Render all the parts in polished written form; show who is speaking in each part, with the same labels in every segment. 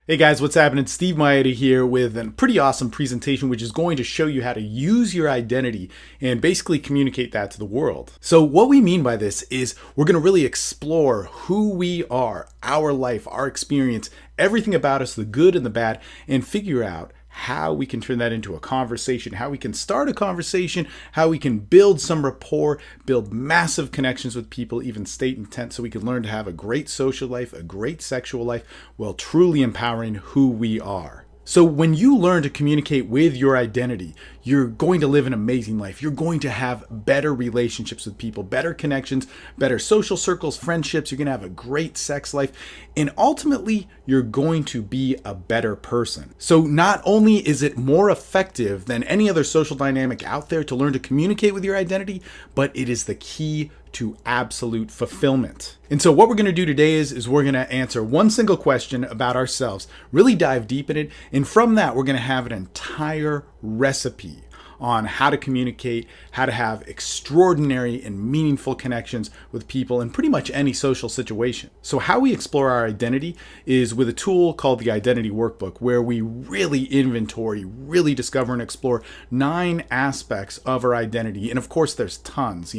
Speaker 1: Hey guys, what's happening? Steve Maeda here with a pretty awesome presentation which is going to show you how to use your identity and basically communicate that to the world. So what we mean by this is we're going to really explore who we are, our life, our experience, everything about us, the good and the bad, and figure out how we can turn that into a conversation, how we can start a conversation, how we can build some rapport, build massive connections with people, even state intent, so we can learn to have a great social life, a great sexual life, while truly empowering who we are. So when you learn to communicate with your identity, you're going to live an amazing life. You're going to have better relationships with people, better connections, better social circles, friendships. You're going to have a great sex life. And ultimately, you're going to be a better person. So not only is it more effective than any other social dynamic out there to learn to communicate with your identity, but it is the key to absolute fulfillment. And so what we're going to do today is we're going to answer one single question about ourselves, really dive deep in it, and from that we're going to have an entire recipe on how to communicate, how to have extraordinary and meaningful connections with people in pretty much any social situation. So how we explore our identity is with a tool called the Identity Workbook, where we really inventory, really discover and explore 9 aspects of our identity. And of course, there's tons,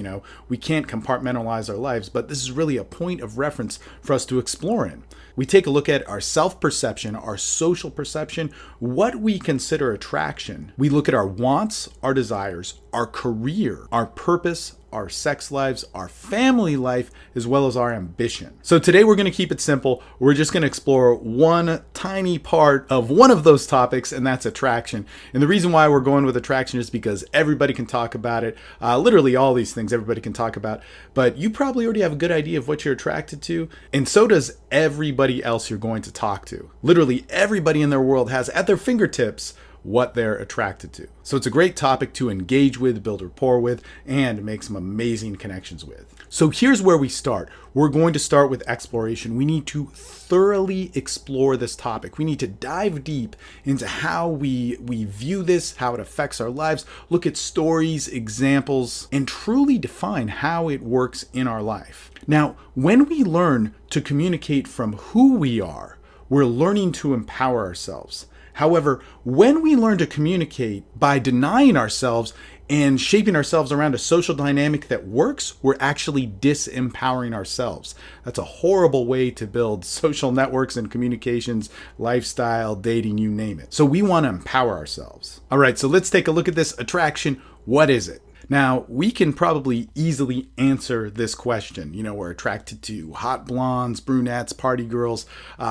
Speaker 1: we can't compartmentalize our lives, but this is really a point of reference for us to explore in. We take a look at our self-perception, our social perception, what we consider attraction. We look at our wants, our desires, our career, our purpose, our sex lives, our family life, as well as our ambition. So today we're going to keep it simple. We're just going to explore one tiny part of one of those topics, and that's attraction. And the reason why we're going with attraction is because everybody can talk about it. Literally all these things everybody can talk about, but you probably already have a good idea of what you're attracted to, and so does everybody else you're going to talk to. Literally everybody in their world has at their fingertips what they're attracted to. So it's a great topic to engage with, build rapport with, and make some amazing connections with. So here's where we start. We're going to start with exploration. We need to thoroughly explore this topic. We need to dive deep into how we view this, how it affects our lives, look at stories, examples, and truly define how it works in our life. Now, when we learn to communicate from who we are, we're learning to empower ourselves. However, when we learn to communicate by denying ourselves and shaping ourselves around a social dynamic that works, we're actually disempowering ourselves. That's a horrible way to build social networks and communications, lifestyle, dating, you name it. So we want to empower ourselves. All right, so let's take a look at this attraction. What is it? Now, we can probably easily answer this question. We're attracted to hot blondes, brunettes, party girls,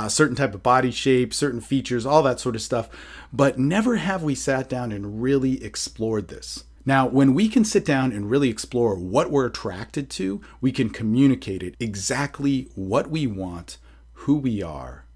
Speaker 1: certain type of body shape, certain features, all that sort of stuff. But never have we sat down and really explored this. Now, when we can sit down and really explore what we're attracted to, we can communicate it exactly what we want, who we are,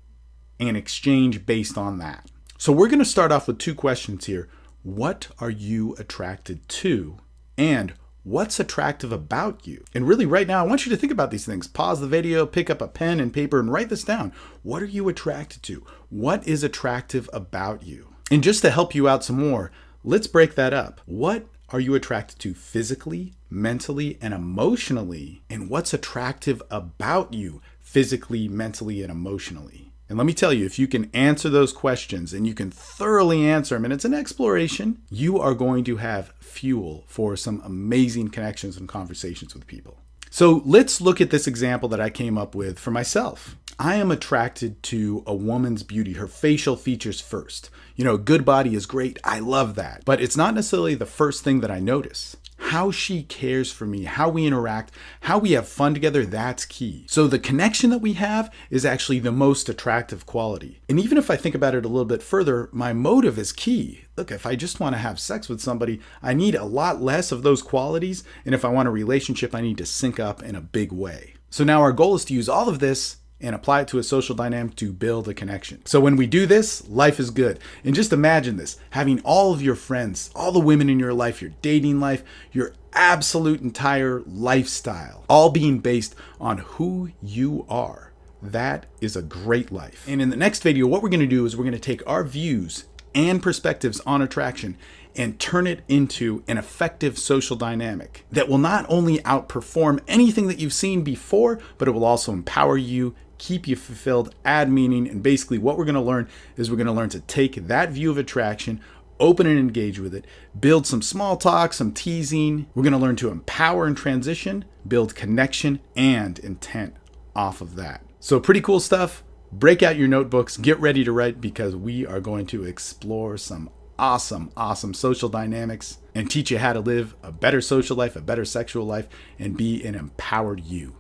Speaker 1: and exchange based on that. So we're going to start off with 2 questions here. What are you attracted to? And what's attractive about you? And really right now, I want you to think about these things. Pause the video, pick up a pen and paper and write this down. What are you attracted to? What is attractive about you? And just to help you out some more, let's break that up. What are you attracted to physically, mentally, and emotionally? And what's attractive about you physically, mentally, and emotionally? And let me tell you, if you can answer those questions and you can thoroughly answer them, and it's an exploration, you are going to have fuel for some amazing connections and conversations with people. So let's look at this example that I came up with for myself. I am attracted to a woman's beauty, her facial features first. A good body is great. I love that. But it's not necessarily the first thing that I notice. How she cares for me, how we interact, how we have fun together, that's key. So the connection that we have is actually the most attractive quality. And even if I think about it a little bit further, my motive is key. Look, if I just want to have sex with somebody, I need a lot less of those qualities. And if I want a relationship, I need to sync up in a big way. So now our goal is to use all of this and apply it to a social dynamic to build a connection. So when we do this, life is good. And just imagine this, having all of your friends, all the women in your life, your dating life, your absolute entire lifestyle, all being based on who you are. That is a great life. And in the next video, what we're going to do is we're going to take our views and perspectives on attraction and turn it into an effective social dynamic that will not only outperform anything that you've seen before, but it will also empower you, keep you fulfilled, add meaning. And basically what we're going to learn is we're going to learn to take that view of attraction, open and engage with it, build some small talk, some teasing. We're going to learn to empower and transition, build connection and intent off of that. So pretty cool stuff. Break out your notebooks, get ready to write, because we are going to explore some awesome social dynamics and teach you how to live a better social life, a better sexual life, and be an empowered you.